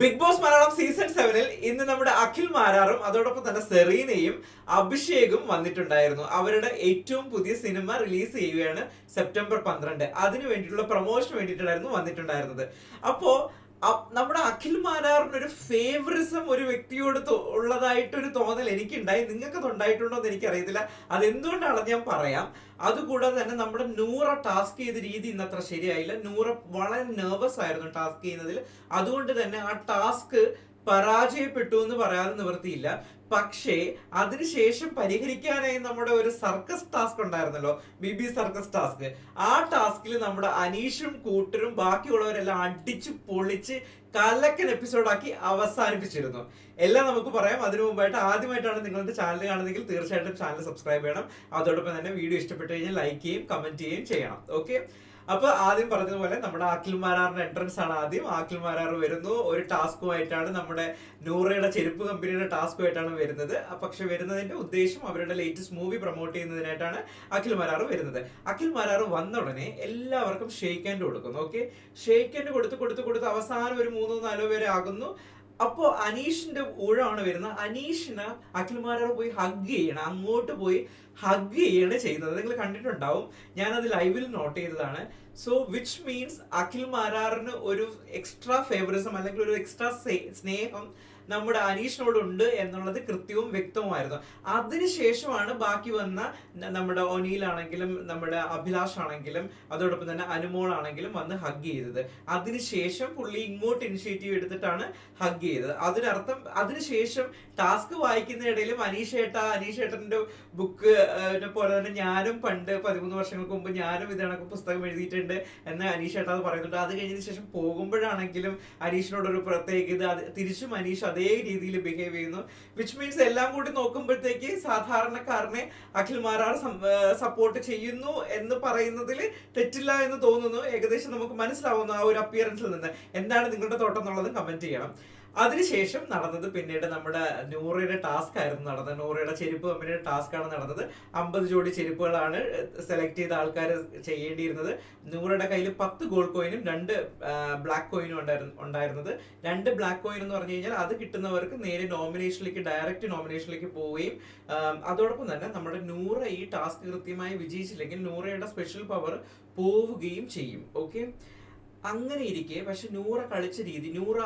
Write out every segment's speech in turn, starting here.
Big boss Malayalam season 7-ൽ ഇന്ന് നമ്മുടെ അഖിൽ മാരാറും അതോടൊപ്പം തന്നെ സെറീനയും അഭിഷേകും വന്നിട്ടുണ്ടായിരുന്നു. അവരുടെ ഏറ്റവും പുതിയ സിനിമ റിലീസ് ചെയ്യുകയാണ് സെപ്റ്റംബർ 12. അതിനു വേണ്ടിയിട്ടുള്ള പ്രൊമോഷന് വേണ്ടിയിട്ടായിരുന്നു വന്നിട്ടുണ്ടായിരുന്നത്. അപ്പോ നമ്മുടെ അഖിൽ മാരാറിന് ഒരു ഫേവറിസം ഒരു വ്യക്തിയോട് ഉള്ളതായിട്ടൊരു തോന്നൽ എനിക്കുണ്ടായി. നിങ്ങൾക്ക് ഉണ്ടായിട്ടുണ്ടോ എന്ന് എനിക്കറിയത്തില്ല. അതെന്തുകൊണ്ടാണെന്ന് ഞാൻ പറയാം. അതുകൂടാതെ തന്നെ നമ്മുടെ നൂറ ടാസ്ക് ചെയ്ത രീതി ഇന്നത്ര ശരിയായില്ല. നൂറ വളരെ നെർവസ് ആയിരുന്നു ടാസ്ക് ചെയ്യുന്നതിൽ. അതുകൊണ്ട് തന്നെ ആ ടാസ്ക് പരാജയപ്പെട്ടു എന്ന് പറയാതെ നിവൃത്തിയില്ല. പക്ഷേ അതിനുശേഷം പരിഹരിക്കാനായി നമ്മുടെ ഒരു സർക്കസ് ടാസ്ക് ഉണ്ടായിരുന്നല്ലോ, ബി സർക്കസ് ടാസ്ക്. ആ ടാസ്കിൽ നമ്മുടെ അനീഷും കൂട്ടരും ബാക്കിയുള്ളവരെല്ലാം അടിച്ചു പൊളിച്ച് കലക്കൻ എപ്പിസോഡാക്കി അവസാനിപ്പിച്ചിരുന്നു. എല്ലാം നമുക്ക് പറയാം. അതിനു മുമ്പായിട്ട് ആദ്യമായിട്ടാണ് നിങ്ങളുടെ ചാനൽ കാണുന്നതെങ്കിൽ തീർച്ചയായിട്ടും ചാനൽ സബ്സ്ക്രൈബ് ചെയ്യണം. അതോടൊപ്പം തന്നെ വീഡിയോ ഇഷ്ടപ്പെട്ടു കഴിഞ്ഞാൽ ലൈക്ക് ചെയ്യും, കമന്റ് ചെയ്യുകയും ചെയ്യണം. ഓക്കെ, അപ്പൊ ആദ്യം പറഞ്ഞതുപോലെ നമ്മുടെ അഖിൽ മാരാറിന്റെ എൻട്രൻസ് ആണ് ആദ്യം. അഖിൽ മാരാർ വരുന്നു, ഒരു ടാസ്കുമായിട്ടാണ്, നമ്മുടെ നൂറയുടെ ചെരുപ്പ് കമ്പനിയുടെ ടാസ്കുമായിട്ടാണ് വരുന്നത്. പക്ഷെ വരുന്നതിന്റെ ഉദ്ദേശം അവരുടെ ലേറ്റസ്റ്റ് മൂവി പ്രൊമോട്ട് ചെയ്യുന്നതിനായിട്ടാണ് അഖിൽ മാരാർ വരുന്നത്. അഖിൽ മാരാർ വന്ന ഉടനെ എല്ലാവർക്കും ഷേക്ക് ഹാൻഡ് കൊടുക്കുന്നു. ഓക്കെ, ഷേക്ക് ഹാൻഡ് കൊടുത്ത് അവസാനം ഒരു 3-4 പേരെ ആകുന്നു. അപ്പോ അനീഷിന്റെ ഊഴമാണ് വരുന്നത്. അനീഷിന് അഖിൽ മാരാർ പോയി ഹഗ് ചെയ്യണം, അങ്ങോട്ട് പോയി ഹഗ് ചെയ്യാണ് ചെയ്യുന്നത്. നിങ്ങൾ കണ്ടിട്ടുണ്ടാവും, ഞാനത് ലൈവിൽ നോട്ട് ചെയ്തതാണ്. സോ വിച്ച് മീൻസ് അഖിൽ മാരാറിന് ഒരു എക്സ്ട്രാ ഫേവറിസം അല്ലെങ്കിൽ ഒരു എക്സ്ട്രാ സ്നേഹം നമ്മുടെ അനീഷിനോടുണ്ട് എന്നുള്ളത് കൃത്യവും വ്യക്തവുമായിരുന്നു. അതിനുശേഷമാണ് ബാക്കി വന്ന നമ്മുടെ ഒനിയിലാണെങ്കിലും നമ്മുടെ അഭിലാഷ് ആണെങ്കിലും അതോടൊപ്പം തന്നെ അനുമോൾ ആണെങ്കിലും വന്ന് ഹഗ് ചെയ്തത്. അതിനുശേഷം പുള്ളി ഇങ്ങോട്ട് ഇനിഷ്യേറ്റീവ് എടുത്തിട്ടാണ് ഹഗ് ചെയ്തത്. അതിനർത്ഥം അതിനുശേഷം ടാസ്ക് വായിക്കുന്നതിനിടയിലും അനീഷേട്ടന്റെ ബുക്ക് പോലെ തന്നെ ഞാനും പണ്ട് 13 വർഷങ്ങൾക്ക് മുമ്പ് ഞാനും ഇതേണക്ക് പുസ്തകം എഴുതിയിട്ടുണ്ട് എന്ന് അനീഷേട്ട അത് പറയുന്നുണ്ട്. അത് കഴിഞ്ഞതിന് ശേഷം പോകുമ്പോഴാണെങ്കിലും അനീഷിനോടൊരു പ്രത്യേകത, തിരിച്ചും അനീഷ് അതേ രീതിയിൽ ബിഹേവ് ചെയ്യുന്നു. വിച്ച് മീൻസ് എല്ലാം കൂടി നോക്കുമ്പോഴത്തേക്ക് സാധാരണക്കാരനെ അഖിൽ മാരാർ സപ്പോർട്ട് ചെയ്യുന്നു എന്ന് പറയുന്നതിൽ തെറ്റില്ല എന്ന് തോന്നുന്നു. ഏകദേശം നമുക്ക് മനസ്സിലാവുന്നു ആ ഒരു അപ്പിയറൻസിൽ നിന്ന്. എന്താണ് നിങ്ങളുടെ തോട്ടം എന്നുള്ളത് കമന്റ് ചെയ്യണം. അതിനുശേഷം നടന്നത് പിന്നീട് നമ്മുടെ നൂറയുടെ ടാസ്ക് ആയിരുന്നു നടന്നത്. നൂറയുടെ ചെരുപ്പ് കമ്പനിയുടെ ടാസ്ക് ആണ് നടന്നത്. 50 ജോഡി ചെരുപ്പുകളാണ് സെലക്ട് ചെയ്ത ആൾക്കാർ ചെയ്യേണ്ടിയിരുന്നത്. നൂറയുടെ കയ്യിൽ 10 ഗോൾഡ് കോയിനും 2 ബ്ലാക്ക് കോയിനും ഉണ്ടായിരുന്നത്. 2 ബ്ലാക്ക് കോയിൻ എന്ന് പറഞ്ഞു കഴിഞ്ഞാൽ അത് കിട്ടുന്നവർക്ക് നേരെ ഡയറക്റ്റ് നോമിനേഷനിലേക്ക് പോവുകയും അതോടൊപ്പം തന്നെ നമ്മുടെ നൂറ ഈ ടാസ്ക് കൃത്യമായി വിജയിച്ചില്ലെങ്കിൽ നൂറയുടെ സ്പെഷ്യൽ പവർ പോവുകയും ചെയ്യും. ഓക്കെ, അങ്ങനെ ഇരിക്കെ പക്ഷെ നൂറ കളിച്ച രീതി, നൂറ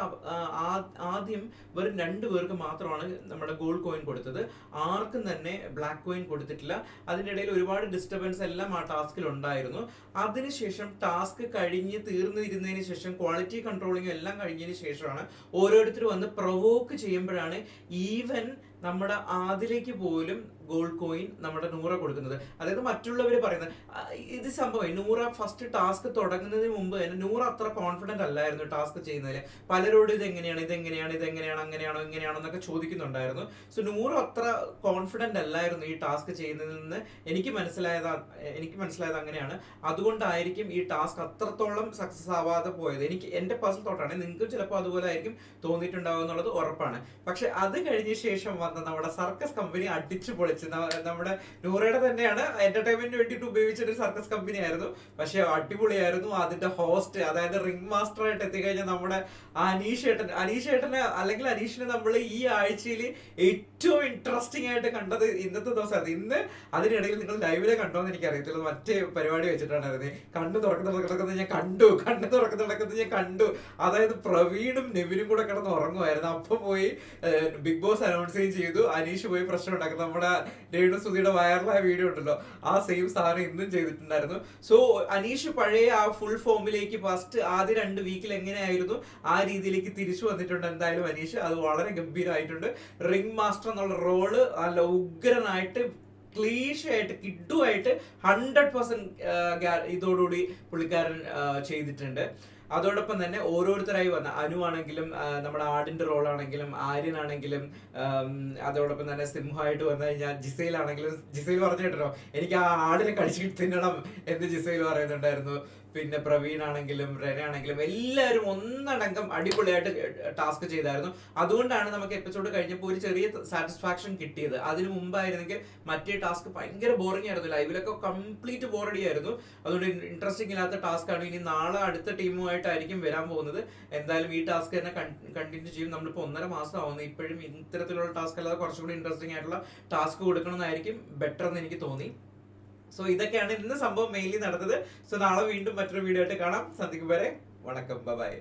ആദ്യം വെറും 2 പേർക്ക് മാത്രമാണ് നമ്മുടെ ഗോൾഡ് കോയിൻ കൊടുത്തത്. ആർക്കും തന്നെ ബ്ലാക്ക് കോയിൻ കൊടുത്തിട്ടില്ല. അതിൻ്റെ ഇടയിൽ ഒരുപാട് ഡിസ്റ്റർബൻസ് എല്ലാം ആ ടാസ്കിൽ ഉണ്ടായിരുന്നു. അതിനുശേഷം ടാസ്ക് കഴിഞ്ഞ് തീർന്നിരുന്നതിന് ശേഷം ക്വാളിറ്റി കൺട്രോളിങ് എല്ലാം കഴിഞ്ഞതിന് ശേഷമാണ് ഓരോരുത്തർ വന്ന് പ്രൊവോക്ക് ചെയ്യുമ്പോഴാണ് ഈവൻ നമ്മുടെ ആദിലേക്ക് പോലും ഗോൾഡ് കോയിൻ നമ്മുടെ നൂറ കൊടുക്കുന്നത്. അതായത് മറ്റുള്ളവർ പറയുന്നത് ഇത് സംഭവം നൂറ ഫസ്റ്റ് ടാസ്ക് തുടങ്ങുന്നതിന് മുമ്പ് തന്നെ നൂറ അത്ര കോൺഫിഡന്റ് അല്ലായിരുന്നു ടാസ്ക് ചെയ്യുന്നതിൽ. പലരോടും ഇതെങ്ങനെയാണ് അങ്ങനെയാണോ ഇങ്ങനെയാണോ എന്നൊക്കെ ചോദിക്കുന്നുണ്ടായിരുന്നു. സോ നൂറ അത്ര കോൺഫിഡന്റ് അല്ലായിരുന്നു ഈ ടാസ്ക് ചെയ്യുന്നതിൽ നിന്ന്. എനിക്ക് മനസ്സിലായത് അങ്ങനെയാണ്. അതുകൊണ്ടായിരിക്കും ഈ ടാസ്ക് അത്രത്തോളം സക്സസ് ആവാതെ പോയത്. എന്റെ പേഴ്സണൽ തോട്ടാണ്. നിങ്ങൾക്ക് ചിലപ്പോൾ അതുപോലെ ആയിരിക്കും തോന്നിയിട്ടുണ്ടാവും എന്നുള്ളത് ഉറപ്പാണ്. പക്ഷെ അത് കഴിഞ്ഞ ശേഷം നമ്മുടെ സർക്കസ് കമ്പനി അടിച്ചു പൊളിച്ച്, നമ്മുടെ നൂറയുടെ തന്നെയാണ് എന്റർടൈൻമെന്റിന് വേണ്ടിയിട്ട് ഉപയോഗിച്ചൊരു സർക്കസ് കമ്പനി ആയിരുന്നു. പക്ഷെ അടിപൊളിയായിരുന്നു. അതിന്റെ ഹോസ്റ്റ്, അതായത് റിംഗ് മാസ്റ്റർ ആയിട്ട് എത്തിക്കഴിഞ്ഞാൽ നമ്മുടെ അനീഷേട്ടനെ അല്ലെങ്കിൽ അനീഷിനെ നമ്മൾ ഈ ആഴ്ചയിൽ ഏറ്റവും ഇൻട്രസ്റ്റിംഗ് ആയിട്ട് കണ്ടത് ഇന്നത്തെ ദിവസമാണ്. ഇന്ന് അതിനിടയിൽ നിങ്ങൾ ലൈവിലെ കണ്ടോന്ന് എനിക്ക് അറിയത്തില്ല, മറ്റേ പരിപാടി വെച്ചിട്ടാണ് കണ്ണു തുറക്കുന്നത് ഞാൻ കണ്ടു. അതായത് പ്രവീണും നെവിനും കൂടെ കിടന്ന് ഉറങ്ങുമായിരുന്നു. അപ്പൊ പോയി ബിഗ് ബോസ് അനൗൺസ് ചെയ്തു, അനീഷ് പോയി പ്രശ്നം ഉണ്ടാക്കുന്നത്. നമ്മുടെ രേണു സുധിയുടെ വൈറലായ വീഡിയോ ഉണ്ടല്ലോ, ആ സെയിം സാധനം ഇന്നും ചെയ്തിട്ടുണ്ടായിരുന്നു. സോ അനീഷ് പഴയ ആ ഫുൾ ഫോമിലേക്ക് ഫസ്റ്റ് ആദ്യ 2 വീക്കിൽ എങ്ങനെയായിരുന്നു ആ രീതിയിലേക്ക് തിരിച്ചു വന്നിട്ടുണ്ട്. എന്തായാലും അനീഷ് അത് വളരെ ഗംഭീരമായിട്ടുണ്ട്. റിംഗ് മാസ്റ്റർ എന്നുള്ള റോള് നല്ല ഉഗ്രനായിട്ട് ക്ലീഷായിട്ട് കിഡുമായിട്ട് 100% ഇതോടുകൂടി പുള്ളിക്കാരൻ ചെയ്തിട്ടുണ്ട്. അതോടൊപ്പം തന്നെ ഓരോരുത്തരായി വന്ന അനു ആണെങ്കിലും നമ്മുടെ ആടിന്റെ റോളാണെങ്കിലും ആര്യനാണെങ്കിലും അതോടൊപ്പം തന്നെ സിംഹമായിട്ട് വന്നു കഴിഞ്ഞാൽ ജിസൈൽ ആണെങ്കിലും, ജിസൈൽ പറഞ്ഞു കേട്ടോ എനിക്ക് ആ ആടിനെ കടിച്ചിട്ട് തിന്നണം എന്ന് ജിസൈൽ പറയുന്നുണ്ടായിരുന്നു. പിന്നെ പ്രവീൺ ആണെങ്കിലും റെന ആണെങ്കിലും എല്ലാവരും ഒന്നടങ്കം അടിപൊളിയായിട്ട് ടാസ്ക് ചെയ്തായിരുന്നു. അതുകൊണ്ടാണ് നമുക്ക് എപ്പിസോഡ് കഴിഞ്ഞപ്പോൾ ഒരു ചെറിയ സാറ്റിസ്ഫാക്ഷൻ കിട്ടിയത്. അതിന് മുമ്പായിരുന്നെങ്കിൽ മറ്റേ ടാസ്ക് ഭയങ്കര ബോറിംഗ് ആയിരുന്നു, ലൈവിലൊക്കെ കംപ്ലീറ്റ് ബോറടി ആയിരുന്നു. അതുകൊണ്ട് ഇൻട്രസ്റ്റിംഗ് ഇല്ലാത്ത ടാസ്ക് ആണ്. ഇനി നാളെ അടുത്ത ടീമുമായിട്ടായിരിക്കും വരാൻ പോകുന്നത്. എന്തായാലും ഈ ടാസ്ക് തന്നെ കണ്ടിന്യൂ ചെയ്യും. നമ്മളിപ്പോൾ 1.5 മാസം ആവുന്നു, ഇപ്പോഴും ഇത്തരത്തിലുള്ള ടാസ്ക് അല്ലാതെ കുറച്ചുകൂടി ഇൻട്രസ്റ്റിംഗ് ആയിട്ടുള്ള ടാസ്ക് കൊടുക്കണമെന്നായിരിക്കും ബെറ്റർ എന്ന് എനിക്ക് തോന്നി. സോ ഇതൊക്കെയാണ് ഇന്ന് സംഭവം മെയിൻലി നടന്നത്. സോ നാളെ വീണ്ടും മറ്റൊരു വീഡിയോ ആയിട്ട് കാണാം. സന്ധിക്കും വരെ വണക്കം, ബൈ.